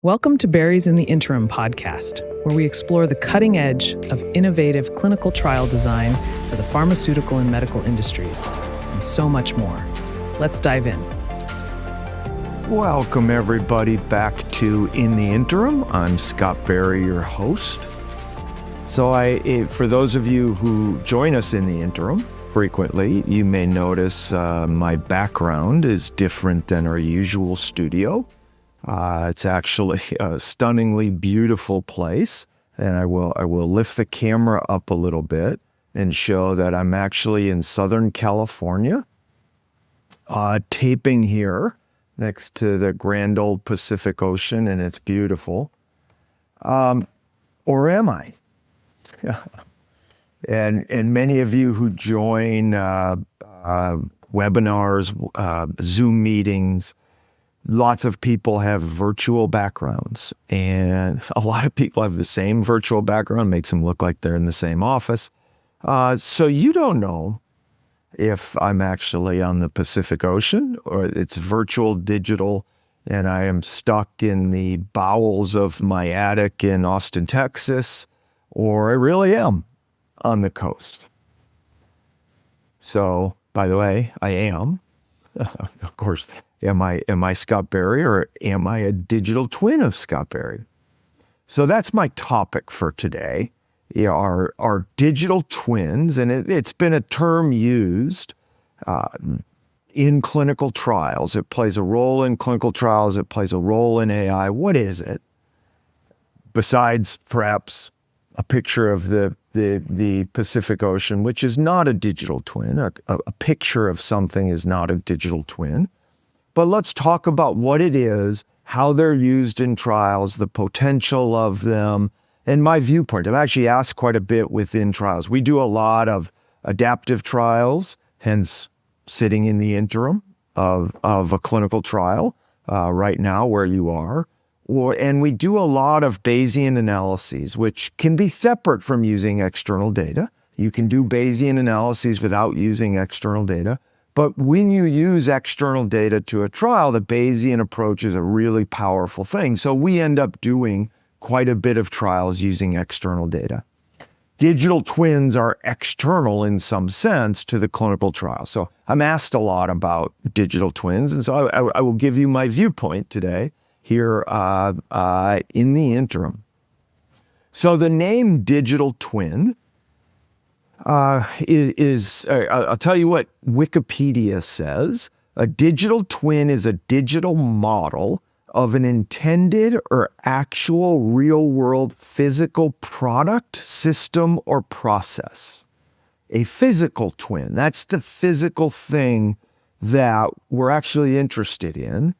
Welcome to Berries in the Interim podcast, where we explore the cutting edge of innovative clinical trial design for the pharmaceutical and medical industries, and so much more. Let's dive in. Welcome, everybody, back to In the Interim. I'm Scott Berry, your host. So for those of you who join us in the interim frequently, you may notice my background is different than our usual studio. It's actually a stunningly beautiful place, and I will lift the camera up a little bit and show that I'm actually in Southern California, taping here next to the grand old Pacific Ocean, and it's beautiful. Or am I? And many of you who join webinars, Zoom meetings, lots of people have virtual backgrounds, and a lot of people have the same virtual background, makes them look like they're in the same office. So you don't know if I'm actually on the Pacific Ocean or it's virtual digital and I am stuck in the bowels of my attic in Austin, Texas, or I really am on the coast. So, by the way, I am. Of course, am I Scott Berry, or am I a digital twin of Scott Berry? So that's my topic for today. Are digital twins, and it's been a term used in clinical trials. It plays a role in clinical trials. It plays a role in AI. What is it? Besides perhaps a picture of the Pacific Ocean, which is not a digital twin. A picture of something is not a digital twin. But let's talk about what it is, how they're used in trials, the potential of them, and my viewpoint. I've actually asked quite a bit within trials. We do a lot of adaptive trials, hence sitting in the interim of a clinical trial right now where you are. And we do a lot of Bayesian analyses, which can be separate from using external data. You can do Bayesian analyses without using external data. But when you use external data to a trial, the Bayesian approach is a really powerful thing. So we end up doing quite a bit of trials using external data. Digital twins are external in some sense to the clinical trial. So I'm asked a lot about digital twins, and so I will give you my viewpoint today here in the interim. So the name digital twin is I'll tell you what Wikipedia says. A digital twin is a digital model of an intended or actual real-world physical product, system, or process. A physical twin, that's the physical thing that we're actually interested in.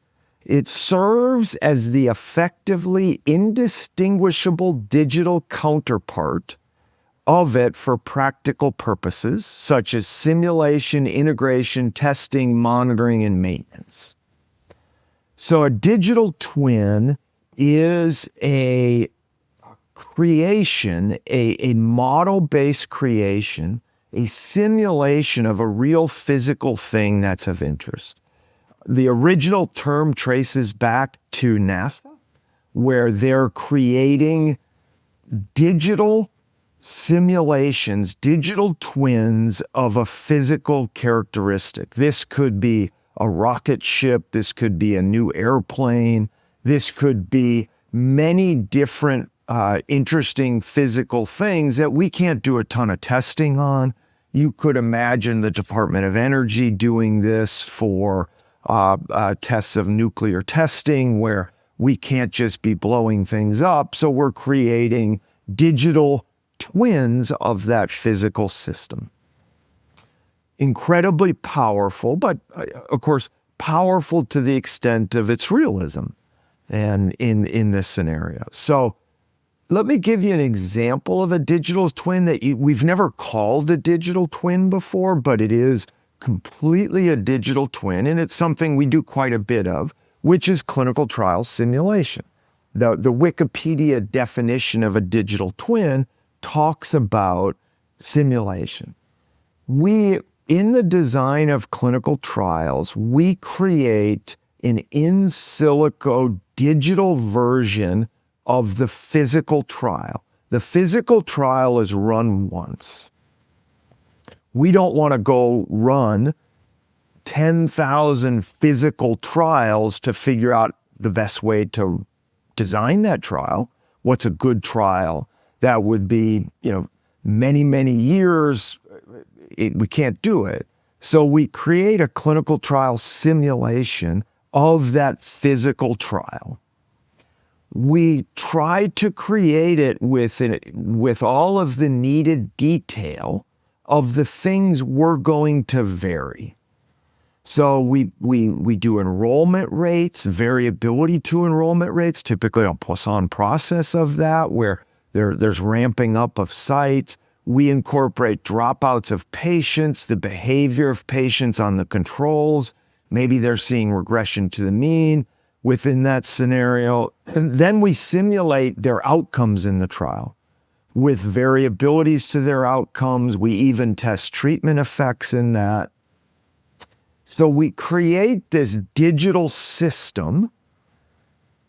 It serves as the effectively indistinguishable digital counterpart of it for practical purposes, such as simulation, integration, testing, monitoring, and maintenance. So a digital twin is a creation, a model-based creation, a simulation of a real physical thing that's of interest. The original term traces back to NASA, where they're creating digital simulations, digital twins of a physical characteristic. This could be a rocket ship, this could be a new airplane, this could be many different interesting physical things that we can't do a ton of testing on. You could imagine the Department of Energy doing this for tests of nuclear testing, where we can't just be blowing things up. So we're creating digital twins of that physical system. Incredibly powerful, but of course, powerful to the extent of its realism and in this scenario. So let me give you an example of a digital twin that we've never called a digital twin before, but it is completely a digital twin, and it's something we do quite a bit of, which is clinical trial simulation. The Wikipedia definition of a digital twin talks about simulation. In the design of clinical trials, we create an in-silico digital version of the physical trial. The physical trial is run once. We don't want to go run 10,000 physical trials to figure out the best way to design that trial. What's a good trial? That would be, many, many years. We can't do it. So we create a clinical trial simulation of that physical trial. We try to create it with all of the needed detail of the things we're going to vary. So we do enrollment rates, variability to enrollment rates, typically a Poisson process of that, where there's ramping up of sites. We incorporate dropouts of patients, the behavior of patients on the controls. Maybe they're seeing regression to the mean within that scenario. And then we simulate their outcomes in the trial with variabilities to their outcomes. We even test treatment effects in that. So we create this digital system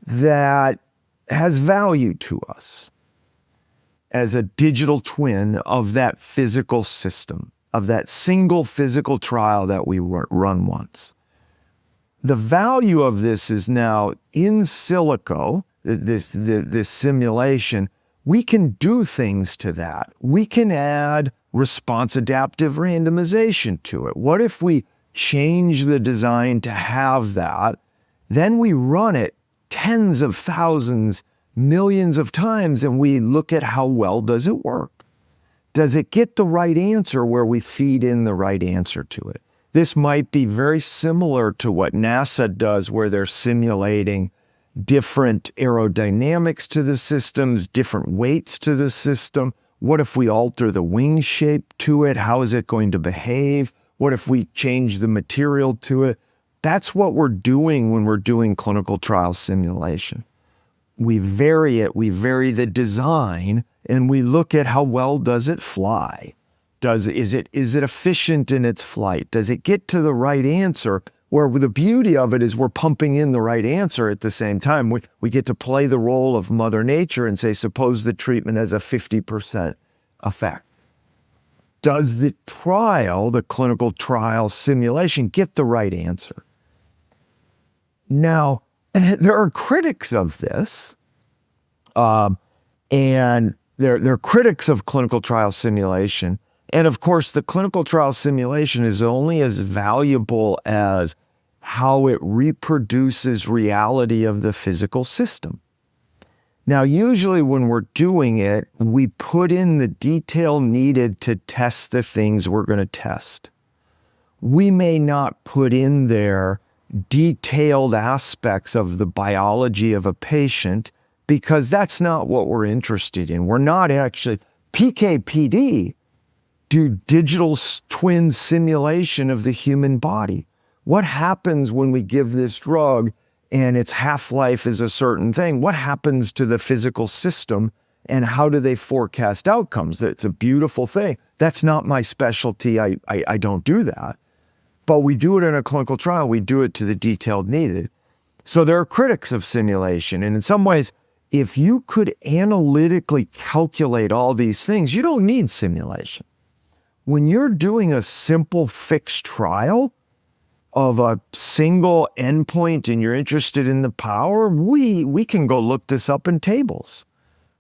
that has value to us as a digital twin of that physical system, of that single physical trial that we run once. The value of this is now in silico, this simulation. We can do things to that. We can add response adaptive randomization to it. What if we change the design to have that? Then we run it tens of thousands, millions of times, and we look at how well does it work. Does it get the right answer where we feed in the right answer to it? This might be very similar to what NASA does, where they're simulating different aerodynamics to the systems, different weights to the system. What if we alter the wing shape to it? How is it going to behave? What if we change the material to it? That's what we're doing when we're doing clinical trial simulation. We vary it, we vary the design, and we look at how well does it fly. Is it efficient in its flight? Does it get to the right answer? Where the beauty of it is we're pumping in the right answer at the same time. We get to play the role of Mother Nature and say, suppose the treatment has a 50% effect. Does the trial, the clinical trial simulation, get the right answer? Now, there are critics of this, and they're critics of clinical trial simulation. And of course, the clinical trial simulation is only as valuable as how it reproduces reality of the physical system. Now, usually when we're doing it, we put in the detail needed to test the things we're going to test. We may not put in there detailed aspects of the biology of a patient because that's not what we're interested in. We're not actually, PK/PD do digital twin simulation of the human body. What happens when we give this drug and its half-life is a certain thing? What happens to the physical system and how do they forecast outcomes? It's a beautiful thing. That's not my specialty. I don't do that. But we do it in a clinical trial. We do it to the detail needed. So there are critics of simulation. And in some ways, if you could analytically calculate all these things, you don't need simulation. When you're doing a simple fixed trial of a single endpoint and you're interested in the power, we can go look this up in tables.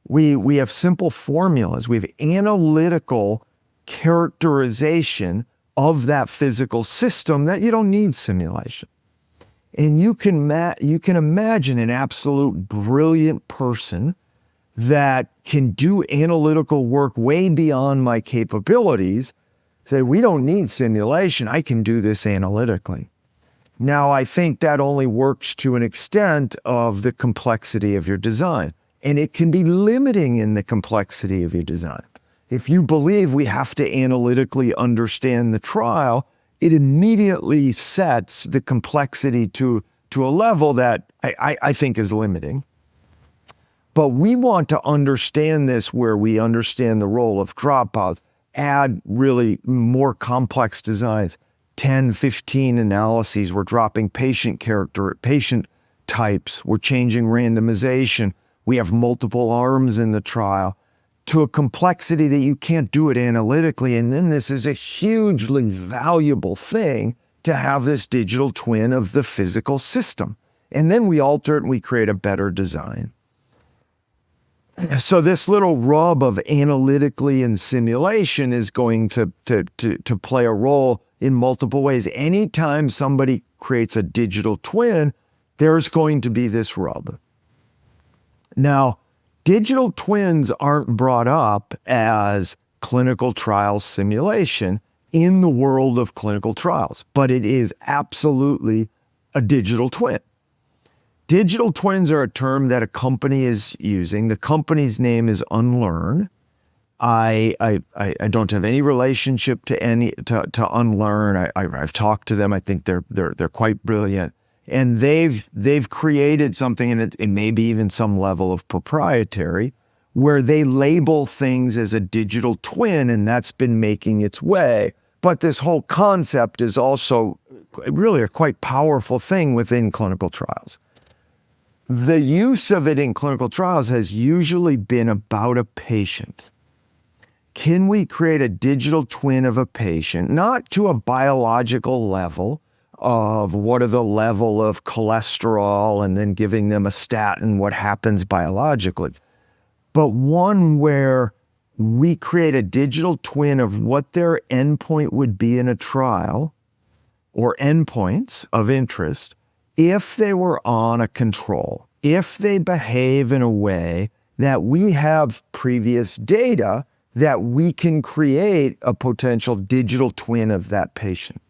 We have simple formulas. We have analytical characterization of that physical system that you don't need simulation. And you can imagine an absolute brilliant person that can do analytical work way beyond my capabilities, say, we don't need simulation, I can do this analytically. Now, I think that only works to an extent of the complexity of your design, and it can be limiting in the complexity of your design. If you believe we have to analytically understand the trial, it immediately sets the complexity to a level that I think is limiting. But we want to understand this where we understand the role of dropouts, add really more complex designs, 10, 15 analyses. We're dropping patient types. We're changing randomization. We have multiple arms in the trial to a complexity that you can't do it analytically. And then this is a hugely valuable thing to have this digital twin of the physical system. And then we alter it and we create a better design. So this little rub of analytically and simulation is going to play a role in multiple ways. Anytime somebody creates a digital twin, there's going to be this rub. Now, digital twins aren't brought up as clinical trial simulation in the world of clinical trials, but it is absolutely a digital twin. Digital twins are a term that a company is using. The company's name is Unlearn. I don't have any relationship to Unlearn. I've talked to them. I think they're quite brilliant, and they've created something, and it may be even some level of proprietary, where they label things as a digital twin, and that's been making its way. But this whole concept is also really a quite powerful thing within clinical trials. The use of it in clinical trials has usually been about a patient. Can we create a digital twin of a patient, not to a biological level of what are the level of cholesterol and then giving them a statin, what happens biologically, but one where we create a digital twin of what their endpoint would be in a trial or endpoints of interest if they were on a control, if they behave in a way that we have previous data that we can create a potential digital twin of that patient.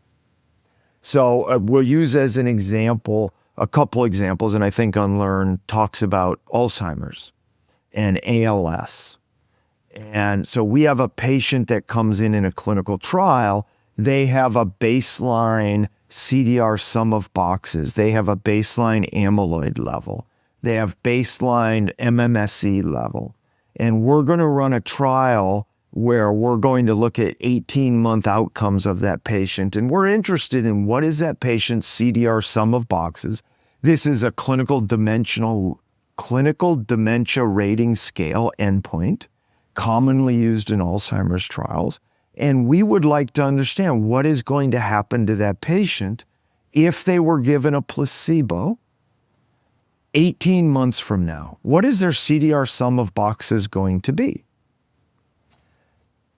So we'll use as an example, a couple examples, and I think Unlearn talks about Alzheimer's and ALS. And so we have a patient that comes in a clinical trial. They have a baseline CDR sum of boxes. They have a baseline amyloid level. They have baseline MMSE level. And we're going to run a trial where we're going to look at 18-month outcomes of that patient. And we're interested in what is that patient's CDR sum of boxes. This is a clinical dementia rating scale endpoint, commonly used in Alzheimer's trials. And we would like to understand what is going to happen to that patient if they were given a placebo 18 months from now. What is their CDR sum of boxes going to be?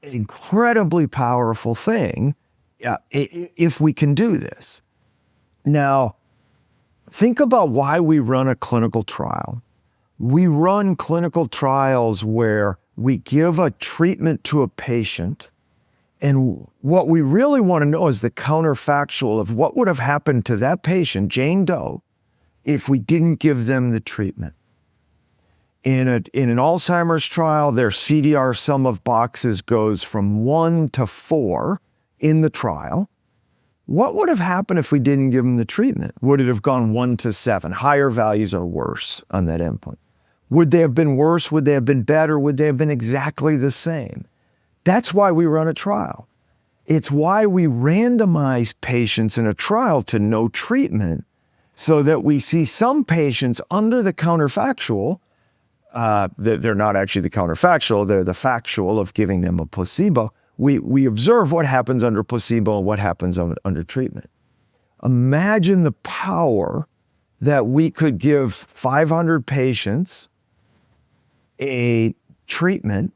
Incredibly powerful thing if we can do this. Now, think about why we run a clinical trial. We run clinical trials where we give a treatment to a patient, and what we really want to know is the counterfactual of what would have happened to that patient, Jane Doe, if we didn't give them the treatment. In an Alzheimer's trial, their CDR sum of boxes goes from 1 to 4 in the trial. What would have happened if we didn't give them the treatment? Would it have gone 1 to 7? Higher values are worse on that endpoint. Would they have been worse? Would they have been better? Would they have been exactly the same? That's why we run a trial. It's why we randomize patients in a trial to no treatment, so that we see some patients under the counterfactual. They're not actually the counterfactual, they're the factual of giving them a placebo. We observe what happens under placebo and what happens under treatment. Imagine the power that we could give 500 patients a treatment,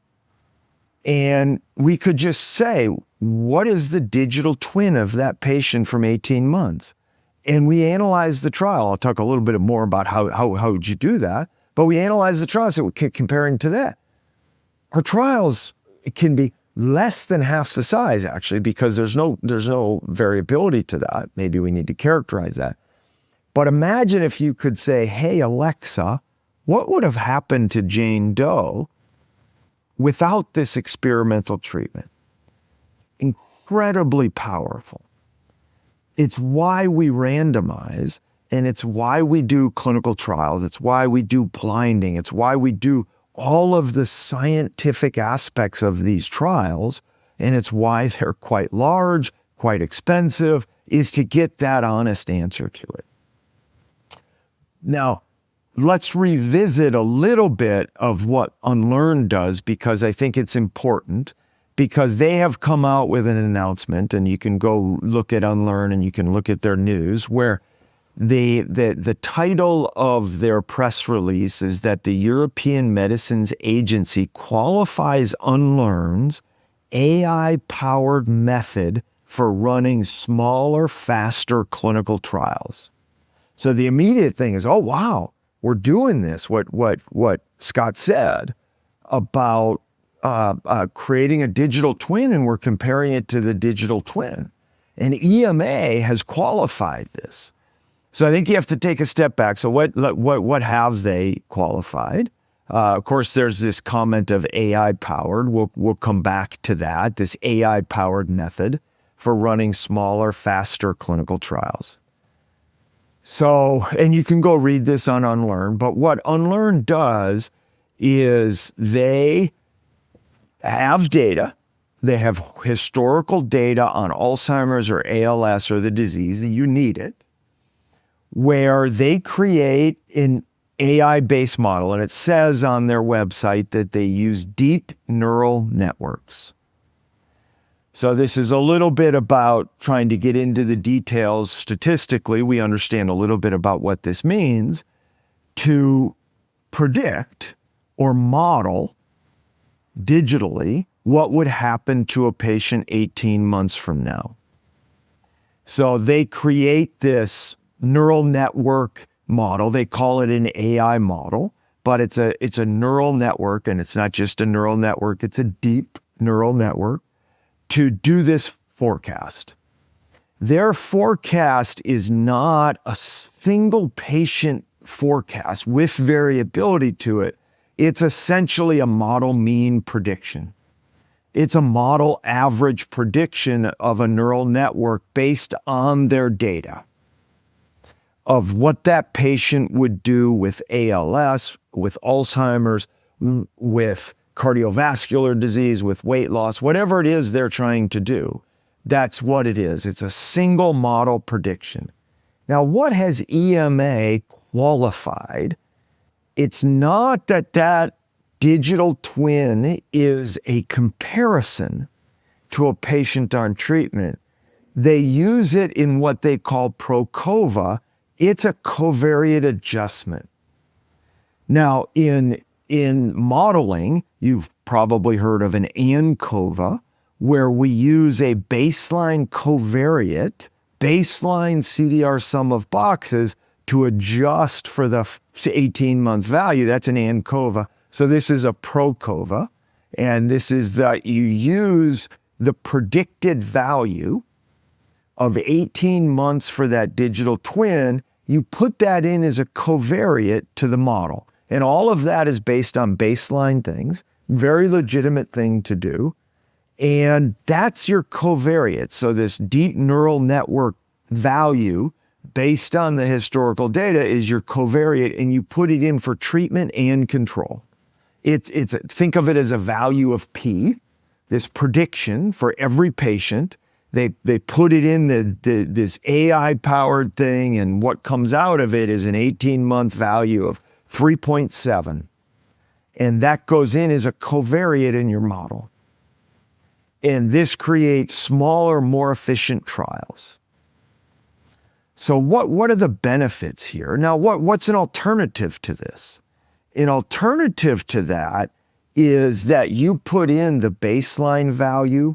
and we could just say, what is the digital twin of that patient from 18 months? And we analyze the trial. I'll talk a little bit more about how would you do that. But we analyze the trial, so comparing to that. Our trials, it can be less than half the size, actually, because there's no variability to that. Maybe we need to characterize that. But imagine if you could say, hey, Alexa, what would have happened to Jane Doe without this experimental treatment? Incredibly powerful. It's why we randomize. And it's why we do clinical trials. It's why we do blinding. It's why we do all of the scientific aspects of these trials. And it's why they're quite large, quite expensive, is to get that honest answer to it. Now, let's revisit a little bit of what Unlearn does, because I think it's important, because they have come out with an announcement, and you can go look at Unlearn and you can look at their news, where the title of their press release is that the European Medicines Agency qualifies Unlearn's AI-powered method for running smaller, faster clinical trials. So the immediate thing is, oh, wow, we're doing this. What Scott said about creating a digital twin, and we're comparing it to the digital twin. And EMA has qualified this. So I think you have to take a step back. So what have they qualified? Of course, there's this comment of AI-powered. We'll come back to that, this AI-powered method for running smaller, faster clinical trials. So, and you can go read this on Unlearn, but what Unlearn does is they have data. They have historical data on Alzheimer's or ALS or the disease that you need it, where they create an AI-based model, and it says on their website that they use deep neural networks. So this is a little bit about trying to get into the details. Statistically, we understand a little bit about what this means to predict or model digitally what would happen to a patient 18 months from now. So they create this neural network model. They call it an AI model, but it's a neural network, and it's not just a neural network, it's a deep neural network to do this forecast. Their forecast is not a single patient forecast with variability to it. It's essentially a model mean prediction. It's a model average prediction of a neural network based on their data of what that patient would do with ALS, with Alzheimer's, with cardiovascular disease, with weight loss, whatever it is they're trying to do. That's what it is. It's a single model prediction. Now, what has EMA qualified? It's not that digital twin is a comparison to a patient on treatment. They use it in what they call PROCOVA. It's a covariate adjustment. Now, in modeling, you've probably heard of an ANCOVA, where we use a baseline covariate, baseline CDR sum of boxes to adjust for the 18-month value. That's an ANCOVA. So this is a PROCOVA, and this is that you use the predicted value of 18 months for that digital twin. You put that in as a covariate to the model. And all of that is based on baseline things, very legitimate thing to do. And that's your covariate. So this deep neural network value based on the historical data is your covariate, and you put it in for treatment and control. Think of it as a value of P, this prediction for every patient. They put it in this AI-powered thing, and what comes out of it is an 18-month value of 3.7. And that goes in as a covariate in your model. And this creates smaller, more efficient trials. So what are the benefits here? Now, what's an alternative to this? An alternative to that is that you put in the baseline value,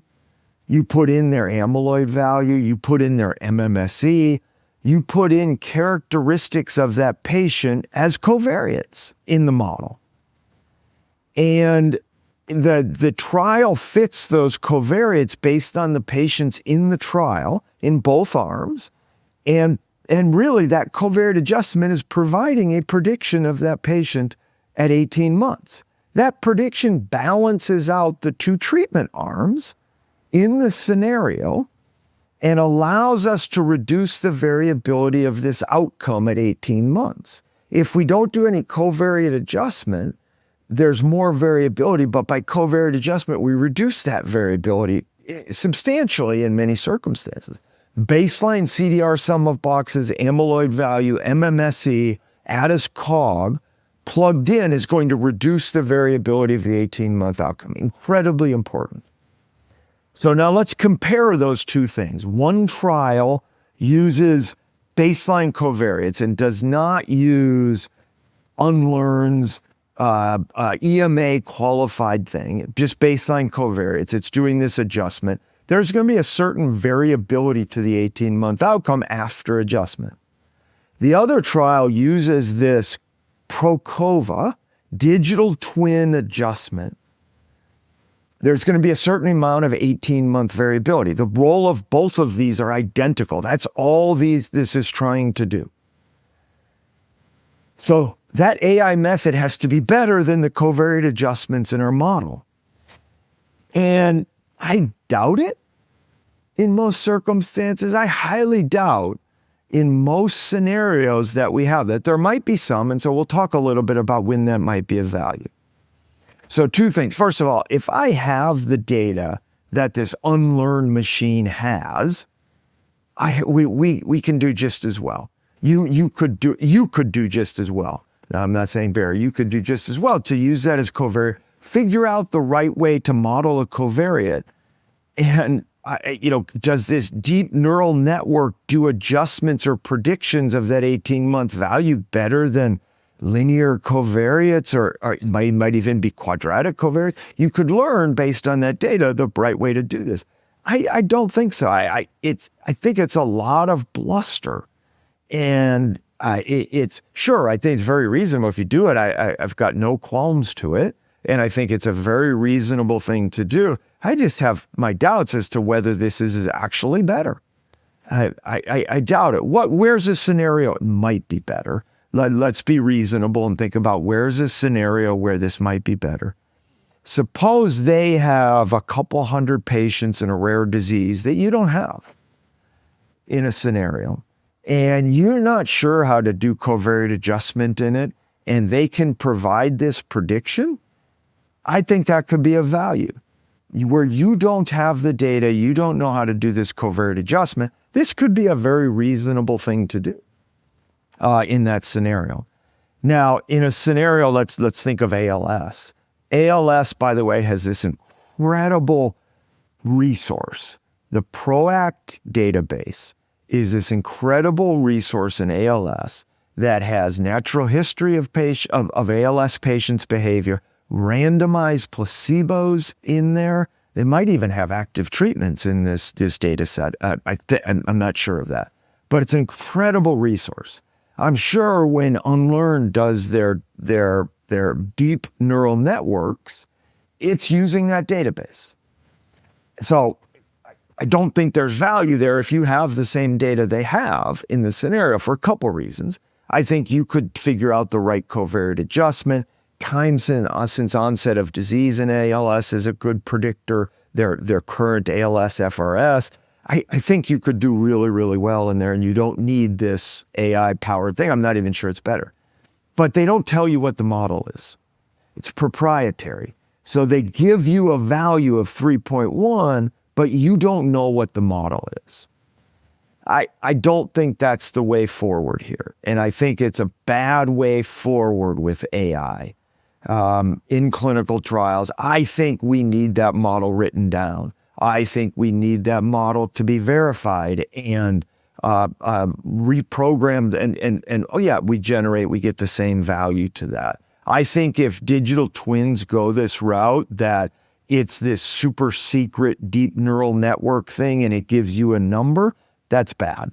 you put in their amyloid value, you put in their MMSE, you put in characteristics of that patient as covariates in the model. And the trial fits those covariates based on the patients in the trial in both arms. And really that covariate adjustment is providing a prediction of that patient at 18 months. That prediction balances out the two treatment arms in the scenario and allows us to reduce the variability of this outcome at 18 months. If we don't do any covariate adjustment, there's more variability, but by covariate adjustment, we reduce that variability substantially in many circumstances. Baseline CDR sum of boxes, amyloid value, MMSE, ADAS cog plugged in is going to reduce the variability of the 18-month outcome. Incredibly important. So now let's compare those two things. One trial uses baseline covariates and does not use Unlearn's EMA qualified thing, just baseline covariates. It's doing this adjustment. There's going to be a certain variability to the 18-month outcome after adjustment. The other trial uses this PROCOVA digital twin adjustment. There's going to be a certain amount of 18-month variability. The role of both of these are identical. That's all this is trying to do. So that AI method has to be better than the covariate adjustments in our model. And I doubt it in most circumstances. I highly doubt in most scenarios that we have that. There might be some, and so we'll talk a little bit about when that might be of value. So two things. First of all, if I have the data that this Unlearn machine has, we can do just as well. You could do just as well. Now, I'm not saying Barry, you could do just as well to use that as covariate. Figure out the right way to model a covariate, and does this deep neural network do adjustments or predictions of that 18-month value better than linear covariates, or it might even be quadratic covariates? You could learn based on that data the right way to do this. I don't think so. I think it's a lot of bluster, and it's sure. I think it's very reasonable if you do it. I've got no qualms to it, and I think it's a very reasonable thing to do. I just have my doubts as to whether this is actually better. I doubt it. Where's a scenario it might be better? Let's be reasonable and think about where's a scenario where this might be better. Suppose they have a couple hundred patients in a rare disease that you don't have in a scenario, and you're not sure how to do covariate adjustment in it, and they can provide this prediction. I think that could be of value. Where you don't have the data, you don't know how to do this covariate adjustment, this could be a very reasonable thing to do in that scenario. Now, in a scenario, let's think of ALS. ALS, by the way, has this incredible resource. The PROACT database is this incredible resource in ALS that has natural history of ALS patients' behavior, randomized placebos in there. They might even have active treatments in this data set. I'm not sure of that, but it's an incredible resource. I'm sure when Unlearn does their deep neural networks, it's using that database. So I don't think there's value there if you have the same data they have in the scenario for a couple reasons. I think you could figure out the right covariate adjustment. Time since onset of disease in ALS is a good predictor. Their current ALS FRS. I think you could do really, really well in there, and you don't need this AI-powered thing. I'm not even sure it's better. But they don't tell you what the model is. It's proprietary. So they give you a value of 3.1, but you don't know what the model is. I don't think that's the way forward here. And I think it's a bad way forward with AI. In clinical trials, I think we need that model written down. I think we need that model to be verified and reprogrammed, and we get the same value to that. I think if digital twins go this route, that it's this super secret deep neural network thing and it gives you a number, that's bad.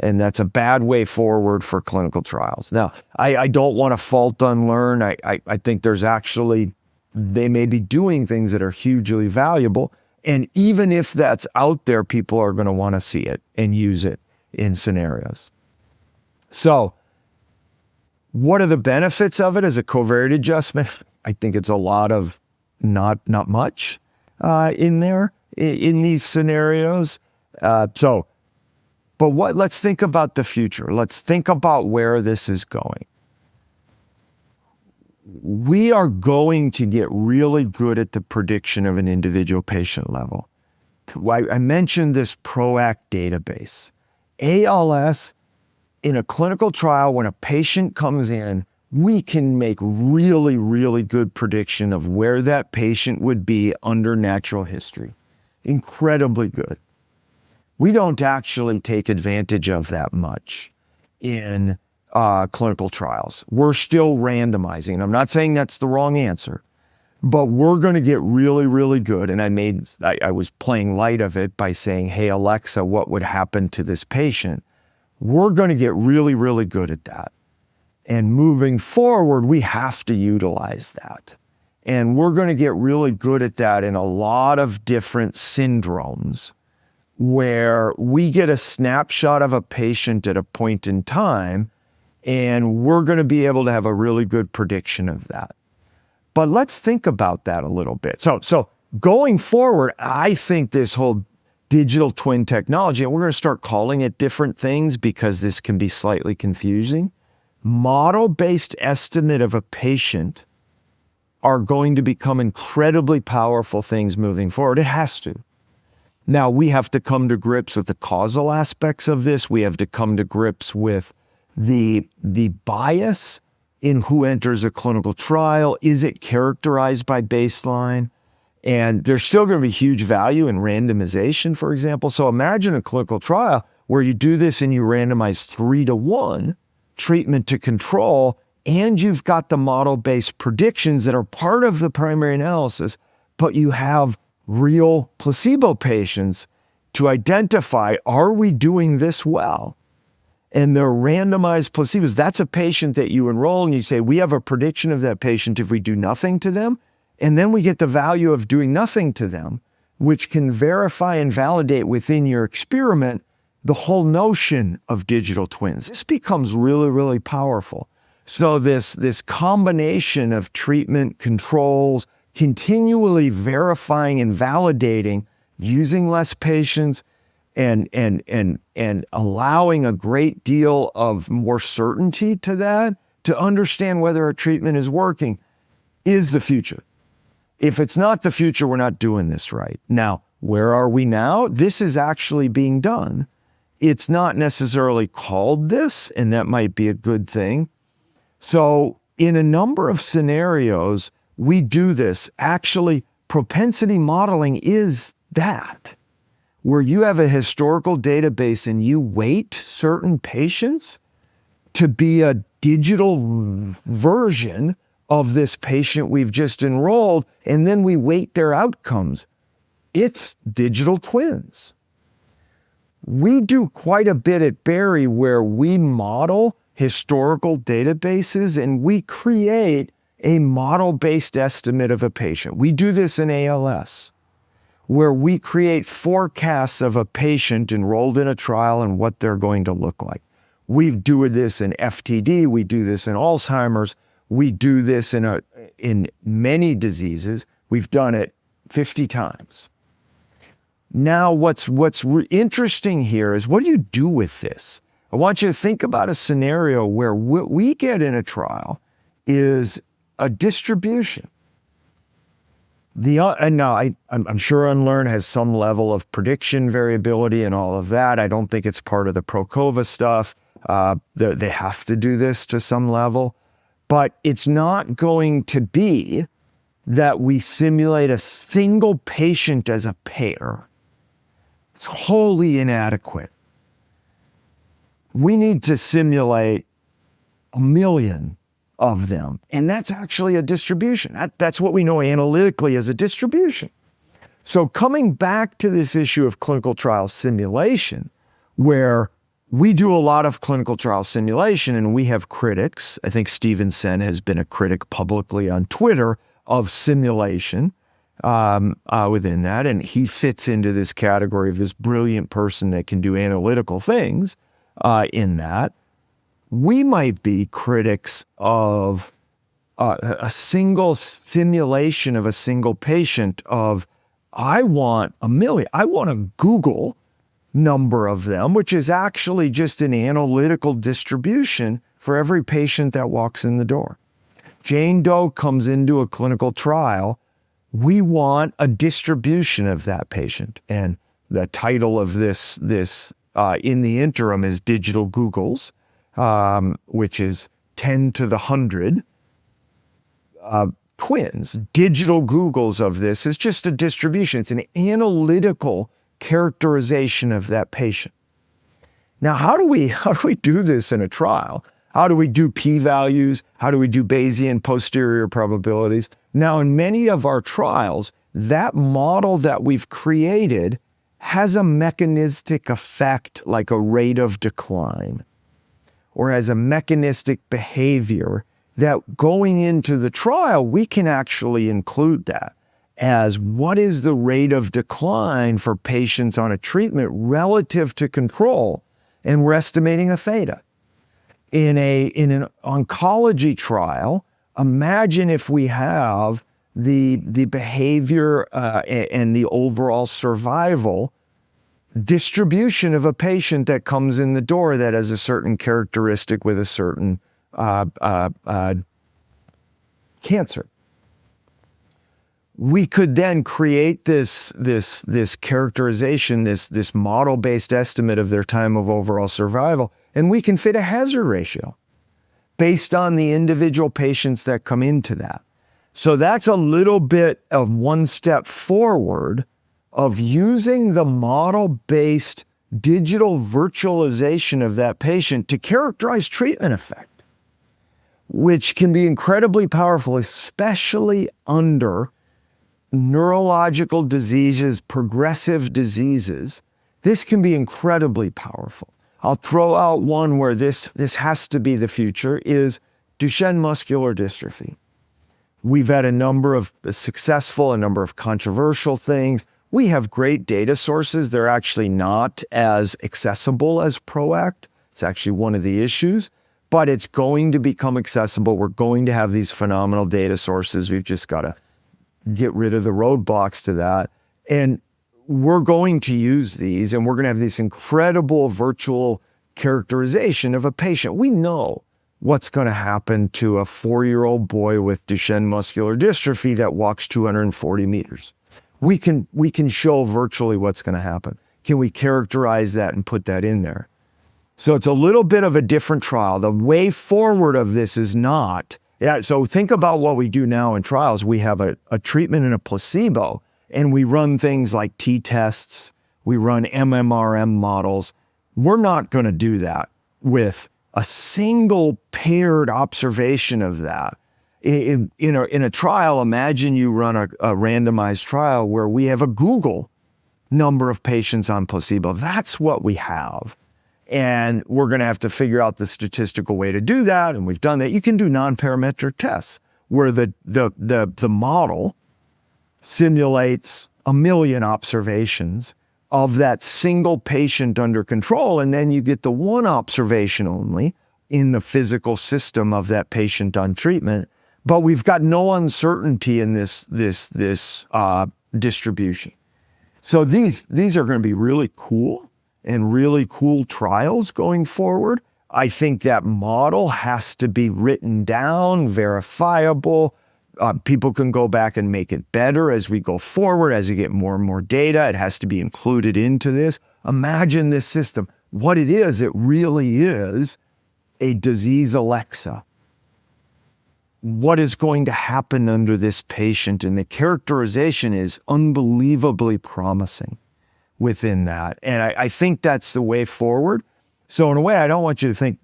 And that's a bad way forward for clinical trials. Now, I don't want to fault Unlearn. I think there's actually, they may be doing things that are hugely valuable. And even if that's out there, people are going to want to see it and use it in scenarios. So what are the benefits of it as a covariate adjustment? I think it's a lot of not much in there in these scenarios. But let's think about the future. Let's think about where this is going. We are going to get really good at the prediction of an individual patient level. I mentioned this PROACT database. ALS in a clinical trial, when a patient comes in, we can make really, really good prediction of where that patient would be under natural history. Incredibly good. We don't actually take advantage of that much in clinical trials. We're still randomizing. I'm not saying that's the wrong answer, but we're going to get really, really good. And I was playing light of it by saying, hey, Alexa, what would happen to this patient? We're going to get really, really good at that. And moving forward, we have to utilize that. And we're going to get really good at that in a lot of different syndromes where we get a snapshot of a patient at a point in time, and we're going to be able to have a really good prediction of that. But let's think about that a little bit. So going forward, I think this whole digital twin technology, and we're going to start calling it different things because this can be slightly confusing. Model-based estimate of a patient are going to become incredibly powerful things moving forward. It has to. Now, we have to come to grips with the causal aspects of this. We have to come to grips with the bias in who enters a clinical trial. Is it characterized by baseline? And there's still going to be huge value in randomization, for example. So imagine a clinical trial where you do this and you randomize 3-to-1 treatment to control, and you've got the model-based predictions that are part of the primary analysis, but you have real placebo patients to identify, are we doing this well? And they're randomized placebos. That's a patient that you enroll and you say, we have a prediction of that patient if we do nothing to them. And then we get the value of doing nothing to them, which can verify and validate within your experiment the whole notion of digital twins. This becomes really, really powerful. So this combination of treatment controls, continually verifying and validating, using less patients, and allowing a great deal of more certainty to that, to understand whether a treatment is working, is the future. If it's not the future, we're not doing this right. Now, where are we now? This is actually being done. It's not necessarily called this, and that might be a good thing. So in a number of scenarios, we do this. Actually, propensity modeling is that, where you have a historical database and you weight certain patients to be a digital version of this patient we've just enrolled, and then we weight their outcomes. It's digital twins. We do quite a bit at Berry where we model historical databases and we create a model-based estimate of a patient. We do this in ALS, where we create forecasts of a patient enrolled in a trial and what they're going to look like. We do this in FTD, we do this in Alzheimer's, we do this in many diseases. We've done it 50 times. Now, what's interesting here is, what do you do with this? I want you to think about a scenario where what we get in a trial is a distribution. And now I'm sure Unlearn has some level of prediction variability and all of that. I don't think it's part of the PROCOVA stuff. They have to do this to some level, but it's not going to be that we simulate a single patient as a pair. It's wholly inadequate. We need to simulate 1 million of them. And that's actually a distribution. That's what we know analytically as a distribution. So coming back to this issue of clinical trial simulation, where we do a lot of clinical trial simulation and we have critics. I think Steven Sen has been a critic publicly on Twitter of simulation within that. And he fits into this category of this brilliant person that can do analytical things in that. We might be critics of a single simulation of a single patient of, I want 1 million. I want a Google number of them, which is actually just an analytical distribution for every patient that walks in the door. Jane Doe comes into a clinical trial. We want a distribution of that patient. And the title of this in the interim is Digital Googols. which is 10 to the 100 twins. Digital Googles of this is just a distribution. It's an analytical characterization of that patient. Now, how do we do this in a trial? How do we do p-values? How do we do Bayesian posterior probabilities? Now, in many of our trials, that model that we've created has a mechanistic effect like a rate of decline, or has a mechanistic behavior that going into the trial, we can actually include that as what is the rate of decline for patients on a treatment relative to control, and we're estimating a theta. In an oncology trial, imagine if we have the behavior and the overall survival distribution of a patient that comes in the door that has a certain characteristic with a certain cancer. We could then create this characterization, this model-based estimate of their time of overall survival, and we can fit a hazard ratio based on the individual patients that come into that. So that's a little bit of one step forward of using the model-based digital virtualization of that patient to characterize treatment effect, which can be incredibly powerful, especially under neurological diseases, progressive diseases. This can be incredibly powerful. I'll throw out one where this has to be the future, is Duchenne muscular dystrophy. We've had a number of successful, a number of controversial things. We have great data sources. They're actually not as accessible as PROACT. It's actually one of the issues, but it's going to become accessible. We're going to have these phenomenal data sources. We've just got to get rid of the roadblocks to that. And we're going to use these, and we're going to have this incredible virtual characterization of a patient. We know what's going to happen to a 4-year-old boy with Duchenne muscular dystrophy that walks 240 meters. We can show virtually what's going to happen. Can we characterize that and put that in there? So it's a little bit of a different trial. The way forward of this is not, so think about what we do now in trials. We have a treatment and a placebo, and we run things like t-tests, we run MMRM models. We're not going to do that with a single paired observation of that. In a trial, imagine you run a randomized trial where we have a Google number of patients on placebo. That's what we have. And we're going to have to figure out the statistical way to do that. And we've done that. You can do non-parametric tests where the model simulates 1 million observations of that single patient under control. And then you get the one observation only in the physical system of that patient on treatment. But we've got no uncertainty in this distribution. So these are going to be really cool and really cool trials going forward. I think that model has to be written down, verifiable. People can go back and make it better as we go forward, as you get more and more data. It has to be included into this. Imagine this system. What it really is a disease Alexa. What is going to happen under this patient? And the characterization is unbelievably promising within that. And I think that's the way forward. So in a way, I don't want you to think,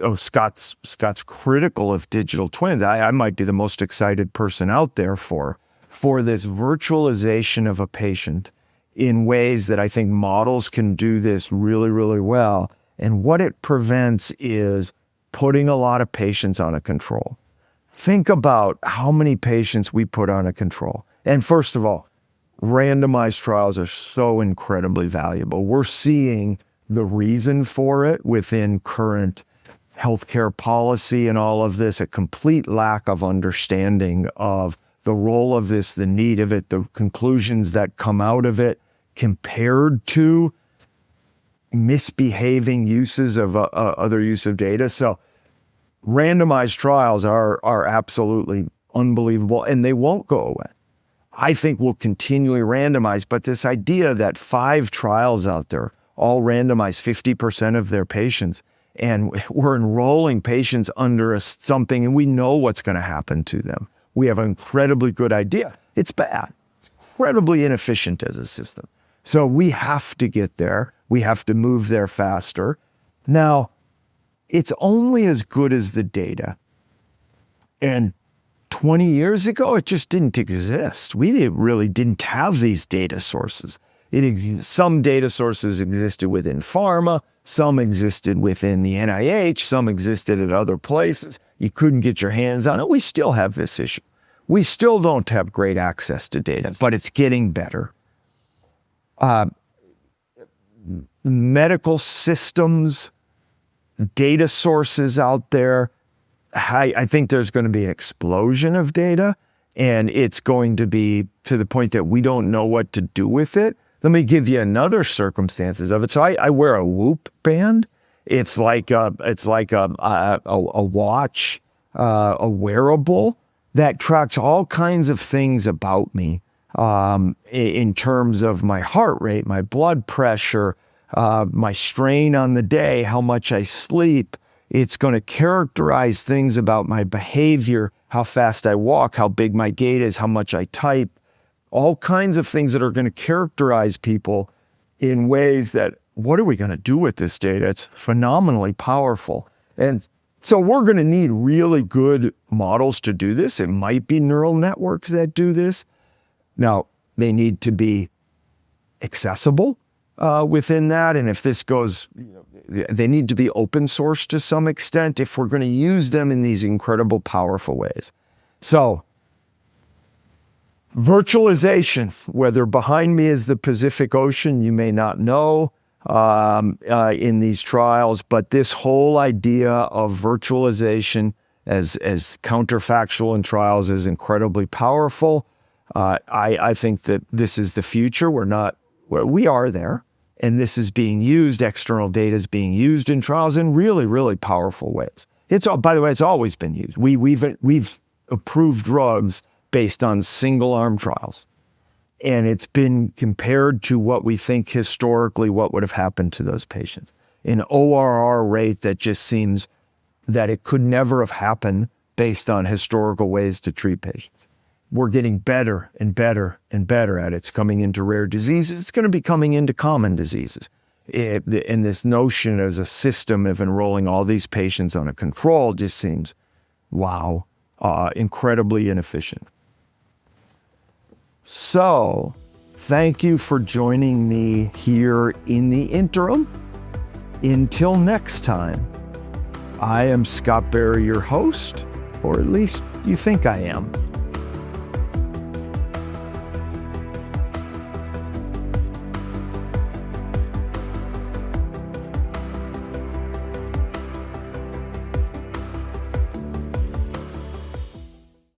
oh, Scott's critical of digital twins. I might be the most excited person out there for this virtualization of a patient in ways that I think models can do this really, really well. And what it prevents is putting a lot of patients on a control. Think about how many patients we put on a control. And first of all, randomized trials are so incredibly valuable. We're seeing the reason for it within current healthcare policy and all of this, a complete lack of understanding of the role of this, the need of it, the conclusions that come out of it compared to misbehaving uses of other use of data. So randomized trials are absolutely unbelievable, and they won't go away. I think we'll continually randomize, but this idea that 5 trials out there all randomize 50% of their patients and we're enrolling patients under something, and we know what's going to happen to them. We have an incredibly good idea. It's bad. It's incredibly inefficient as a system. So we have to get there. We have to move there faster. Now, it's only as good as the data. And 20 years ago, it just didn't exist. We really didn't have these data sources. Some data sources existed within pharma, some existed within the NIH, some existed at other places. You couldn't get your hands on it. We still have this issue. We still don't have great access to data, but it's getting better. Medical systems, data sources out there, I think there's going to be an explosion of data, and it's going to be to the point that we don't know what to do with it. Let me give you another circumstances of it. So I wear a Whoop band. It's like a watch, a wearable that tracks all kinds of things about me in terms of my heart rate, my blood pressure, my strain on the day, how much I sleep. It's going to characterize things about my behavior, how fast I walk, how big my gait is, how much I type, all kinds of things that are going to characterize people in ways that, what are we going to do with this data? It's phenomenally powerful. And so we're going to need really good models to do this. It might be neural networks that do this. Now, they need to be accessible within that. And if this goes, they need to be open source to some extent if we're going to use them in these incredible, powerful ways. So virtualization, whether behind me is the Pacific Ocean, you may not know in these trials, but this whole idea of virtualization as counterfactual in trials is incredibly powerful. I think that this is the future. We are there, and this is being used. External data is being used in trials in really, really powerful ways. By the way, it's always been used. We've approved drugs based on single-arm trials, and it's been compared to what we think historically what would have happened to those patients. An ORR rate that just seems that it could never have happened based on historical ways to treat patients. We're getting better and better and better at it. It's coming into rare diseases. It's going to be coming into common diseases. And this notion as a system of enrolling all these patients on a control just seems, wow, incredibly inefficient. So, thank you for joining me here in the interim. Until next time, I am Scott Berry, your host, or at least you think I am.